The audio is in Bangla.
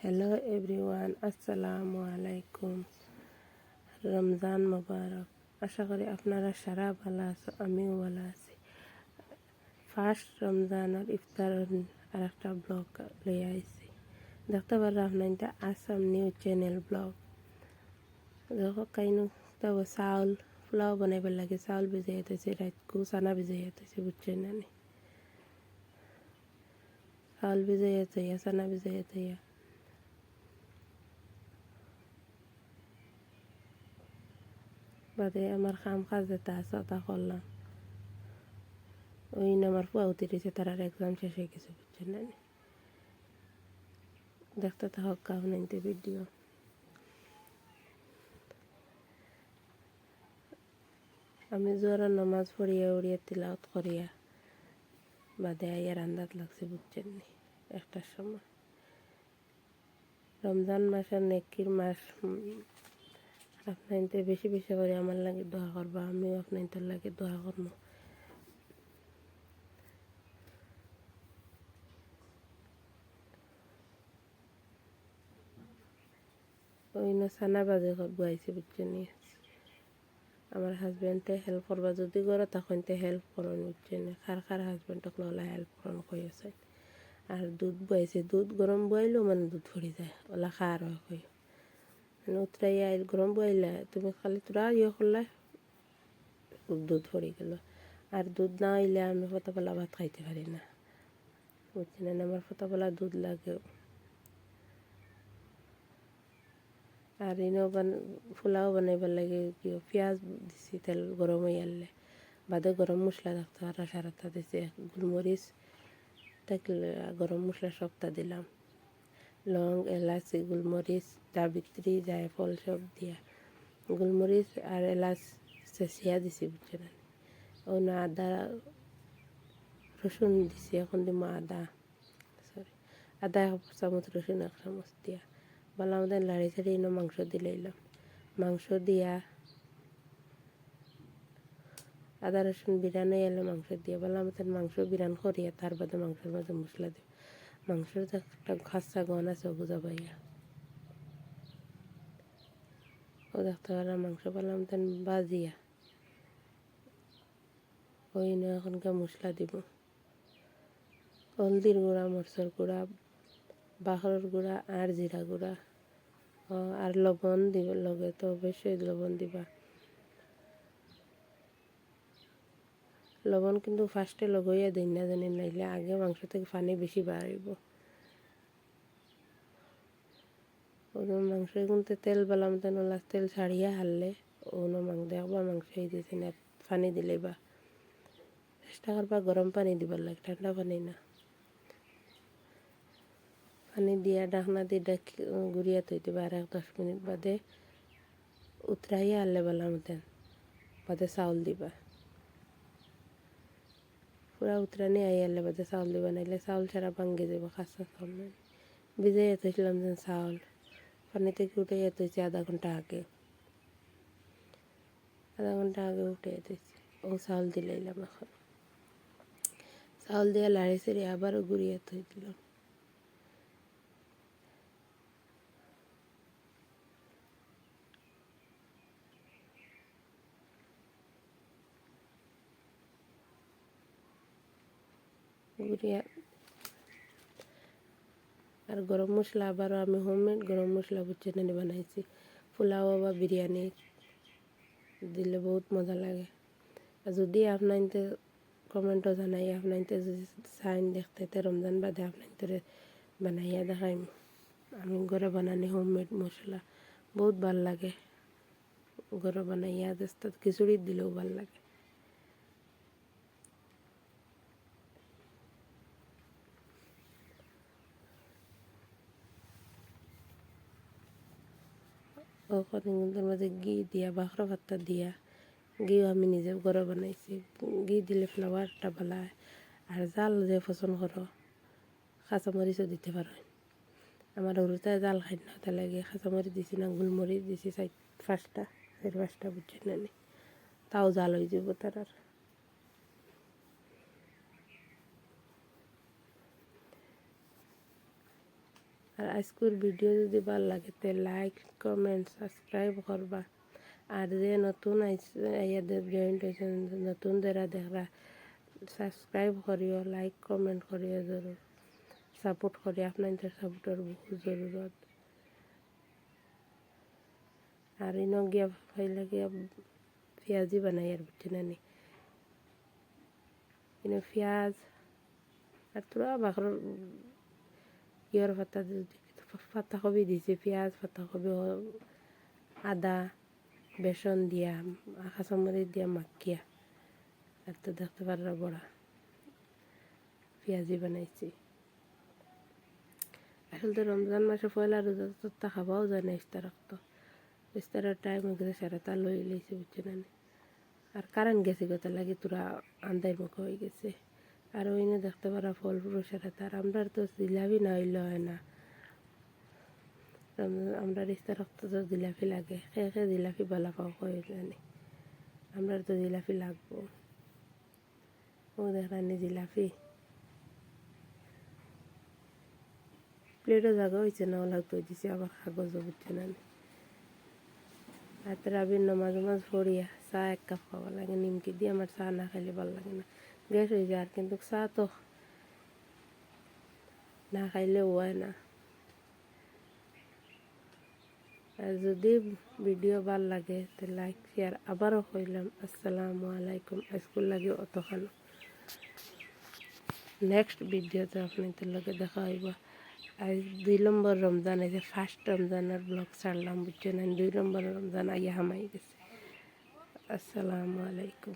হ্যালো এভরিওয়ান, আসসালামু আলাইকুম। রমজান মোবারক। আশা করি আপনারা সারা ভালো আছো, আমিও ভালো আছি। ফার্স্ট রমজানের ইফতারের আর একটা ব্লগ লইয়া আইছি। দেখতে পারো আপনার আসাম নিউজ চ্যানেল ব্লগ। দেখো কাইনু তবে চাউল পোলাও বানাইবার লাগে চাউল ভিজাই যেতেছে, রাতকু চানা ভিজাই যেতেছে, বুঝছেন না নি? চাউল ভিজাই যেতে চানা ভিজাই যেতে বাদে আমার কাম কাজ যেটা আছে ওটা করলাম। ওই আমার ফুয়া উঠিয়েছে, তার আর এক্সাম শেষ হয়ে গেছে, বুঝছেন না? দেখতে থাক আপনাদের ভিডিও। আমি জোয়ার নামাজ পড়িয়া উড়িয়া তিলাওয়াত করিয়া বাদে আইয়া রান্দাত লাগছে, বুঝছেন নি? একটার সময় রমজান মাসের নেকির মাস। আপনাদের বেশি বেশি করে আমার লাগে দোয়া করবা, আমিও আপনাদের লাগে দোয়া করবো। ওই না সানা বাজে বুয়াইছে, বুঝছেন নি? আমার হাজব্যান্ডে হেল্প করবা, যদি করে তখন হেল্প করুন, বুঝছেন? খার খার হাজব্যান্ডক ললা হেল্প করুন কইছে। আর দুধ বয়াইছে, দুধ গরম বয়াইলেও মানে দুধ ফুড়ি যায়, ওলা খার হয় কই মানে উতরাই আইল গরম বয়াইলা তুমি খালি তোরা ইয়ে করলে দুধ ফুড়ি গেল। আর দুধ না হইলে আমি ফতাপলা ভাত খাইতে পারি না, বুঝছেন? আমার ফতাপলা দুধ লাগে। আর ইনো পোলাও বানাইবার লাগে কি পেঁয়াজ দিছি, তেল গরম হয়ে আনলে বাদে গরম মশলা রাখতে আর সারাটা দিছি, গোলমরিচ থাকলে গরম মশলা সবটা দিলাম, লং এলাচি গোলমরিচ জাবিত্রী জায়ফল সব দিয়া গোলমরিচ আর এলাচ চেঁচিয়া দিছি, বুঝছেন? ও না আদা রসুন দিছি, এখন দিব আদা, সরি আদা এক চামচ রসুন এক চামচ দিয়া ভালো আমাদের লাড়ি ছাড়ি এনে মাংস দিলাইলাম। মাংস দিয়া আদা রসুন বিরানি এলে মাংস দিয়ে ভালো আমাদের মাংস বিরান করিয়া তার বাদে মাংসের মাঝে মশলা দিব। মাংসের একটা খাসা গন আছে বুঝা পাইয়া ও দেখতে পারলাম মাংস পালাম তেন বাজিয়া ওই না এখনকার মশলা দিব, হলদির গুঁড়া, মরচর গুঁড়া, বাহরের গুঁড়া আর জিরা গুঁড়া, আর লবণ দিব লগে, তো অবশ্যই লবণ দিবা। লবণ কিন্তু ফার্স্টে লগইয়া দিন না জানি, নাইলে আগে মাংস থেকে পানি বেশি বাড়িব। মাংস কিন্তু তেল বালাম তেন তেল ছাড়িয়া হারলে ওনো দেখবা মাংস এই দিয়েছে না, পানি দিলে বা চেষ্টা করবা গরম পানি দিবার লাগে, ঠান্ডা পানি না। পানি দিয়া ডাকনা দিয়ে গুড়িয়া থই দিবা, আর 10 মিনিট বাদে উতরাইয়া আনলে বালাম তেন বাদে চাউল দিবা। পুরা উতরানি আই আনলে বাদে চাউল দিবা, নাইলে চাউল ছাড়া ভাঙ্গে যাব, কাঁচা চাউল নয়। ভিজাইয়া থইছিলাম যেন চাউল পানি থেকে উঠাইয়া থইছি আধা ঘন্টা আগে উঠাইয়া থইছি। ও চাউল দিলাইলাম, এখন চাউল দিয়া লাড়ি সাড়ি আবারও গুড়িয়া থই দিলাম। গুড়িয়া আর গরম মশলা আবারও আমি হোমমেড গরম মশলা বুঝছেন বানাইছি। পোলাও বা বিরিয়ানি দিলে বহুত মজা লাগে। আর যদি আপনাদের কমেন্টও জানাই, আপনাদের যদি চাইন দেখতে রমজান বাদে আপনাদের বানাইয়া দেখাইম। আমি ঘরে বানানি হোমমেড মশলা বহুত ভাল লাগে, ঘরে বানাইয়া দেস্তা খিচুড়ি দিলেও ভাল লাগে। ওখানে মাঝে ঘি দিয়া বাখরা ভাতটা দিয়া ঘিও আমি নিজে ঘরে বানাইছি। ঘি দিলে ফ্লেভারটা ভালো হয়। আর জাল যে পছন্দ করো কাঁচামরিচও দিতে পারো। আমার হরুতে জাল খাই না, তাহলে গিয়ে কাঁচামরিচ দিছি না, গোলমরিচ দিছি 4-5টা 4-5টা, বুঝছেন না নি? তাও জাল হয়ে যাব তার। আর আর আজকের ভিডিও যদি ভালো লাগে তে লাইক কমেন্ট সাবস্ক্রাইব করবা। আর যে নতুন আইয়াদের জয়েন্ট হয়েছেন নতুন যারা দেখরা সাবস্ক্রাইব করিও, লাইক কমেন্ট করিও, জরুর সাপোর্ট করি। আপনাদের সাপোর্টের বহু জরুরত। আর ইনো গিয়া ফাইলে গিয়া পেঁয়াজি বানাই আর বুঝছি না নি ইনো পেঁয়াজ আর তোরা বাকর ইয়ার পাতাকপি দিছি, পেঁয়াজ পাতাকপি আদা বেসন দিয়া কাঁচামরিচ দিয়া মাখিয়া আর তো দেখতে পাররা বড়া পেঁয়াজি বানাইছি। আসলে তো রমজান মাসে পয়লা রোজা তো খাবাও যায় না ইফতারক, তো ইফতারের টাইম হয়ে গেছে সারাটা লই লইছে বুঝছে না। আর কারেন্ট গেছে গত লাগে তোরা আন্দাই মুখ হয়ে গেছে। আর ওইনে দেখতে পারা ফল ফুরুষ তার আমরা তো জিলাপি না হইলে হয় না। আমরা ইফতার রক্ত তো জিলাপি লাগে, খেয়ে জিলাপি বালা পাও হয়ে জানি আমরা তো জিলাপি লাগবো। ও দেখানি জিলাপি প্লেটও জায়গা হয়েছে না, ওলা তো দিছে আবার কাগজও বুঝছে না। রাতে রাবির নমাজ পড়িয়া চা এক কাপ খাওয়া লাগে, নিমকি দিয়ে আমার চা না খাইলে ভালো লাগে না, গ্যাস হয়ে যায়। আর কিন্তু চা তো না খাইলেও হয় না। আর যদি ভিডিও ভাল লাগে তো লাইক শেয়ার আবারও কইলাম। আসসালামু আলাইকুম। স্কুল লাগে অতখানো নেক্সট ভিডিওতে আপনাদের লগে দেখা হইব। আজ 2 নম্বর রমজান, এই যে ফার্স্ট রমজানের ব্লগ ছাড়লাম বুঝছেন, 2 নম্বর রমজান আইয়া হামাই গেছে। আসসালামু আলাইকুম।